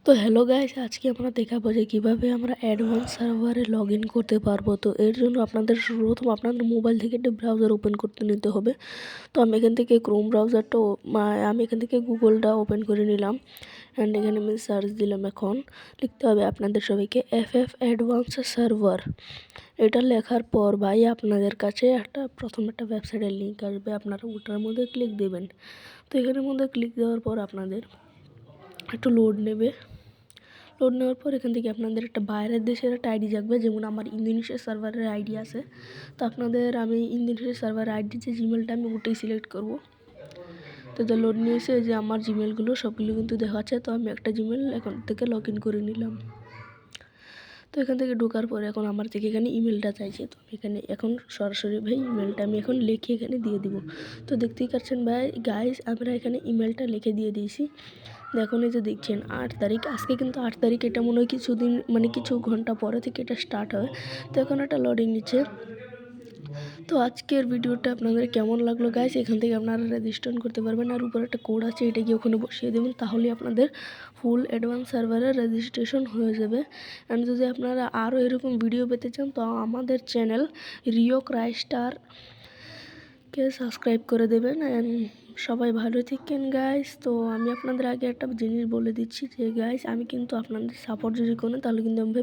তো hello guys, আজকে আমরা দেখাবো যে কীভাবে আমরা অ্যাডভান্স সার্ভারে লগ ইন করতে পারবো। তো এর জন্য আপনাদের সর্বপ্রথম আপনাদের মোবাইল থেকে একটা ব্রাউজার ওপেন করতে নিতে হবে। তো আমি এখান থেকে ক্রোম ব্রাউজারটা আমি এখান থেকে গুগলটা ওপেন করে নিলাম। অ্যান্ড এখানে আমি সার্চ দিলাম। এখন লিখতে হবে আপনাদের সবাইকে FF অ্যাডভান্স সার্ভার। এটা লেখার পর ভাই আপনাদের কাছে প্রথম একটা ওয়েবসাইটের লিঙ্ক আসবে, আপনারা ওটার মধ্যে ক্লিক দেবেন। তো এখানের মধ্যে ক্লিক দেওয়ার পর আপনাদের একটু লোড নেবে। লোড নেওয়ার পর এখান থেকে আপনাদের একটা বাইরের দেশের একটা আইডি যাবে, যেমন আমার ইন্দোনেশিয়া সার্ভারের আইডি আছে। তো আমি ইন্দোনেশিয়া সার্ভারের আইডি যে জিমেলটা আমি ওটাই সিলেক্ট করব। তো লোড নিয়েছে যে আমার জিমেলগুলো সবগুলো কিন্তু দেখাচ্ছে। তো আমি একটা জিমেল এখন থেকে লগ ইন করে নিলাম। তো এখান থেকে ঢোকার পরে এখন আমার থেকে এখানে ইমেলটা চাইছে। তো এখানে এখন সরাসরি ভাই ইমেলটা আমি এখন লিখে এখানে দিয়ে দিব। তো দেখতেই পাচ্ছেন ভাই গাইস, আমরা এখানে ইমেলটা লিখে দিয়ে দিয়েছি। এখন এই যে দেখছেন 8 তারিখ, আজকে কিন্তু 8 তারিখ। এটা মনে হয় কিছুদিন কিছু ঘন্টা পরে থেকে এটা স্টার্ট হয়। তো এখন এটা লোডিং নিচ্ছে। তো আজকের ভিডিওটা আপনাদের কেমন লাগলো গাইস, এখান থেকে আপনারা রেজিস্ট্রেশন করতে পারবেন। আর উপরে একটা কোড আছে, এটা গিয়ে ওখানে বসিয়ে দেবেন, তাহলে আপনাদের ফুল অ্যাডভান্স সার্ভারে রেজিস্ট্রেশন হয়ে যাবে। অ্যান্ড যদি আপনারা আরও এরকম ভিডিও পেতে চান তো আমাদের চ্যানেল রিও ক্রাইস্টারকে সাবস্ক্রাইব করে দেবেন। অ্যান্ড সবাই ভালো থাকেন গাইস। তো আমি আপনাদের আগে একটা জিনিস বলে দিচ্ছি যে গাইস, আমি কিন্তু আপনাদের সাপোর্ট যদি করেন তাহলে কিন্তু আমি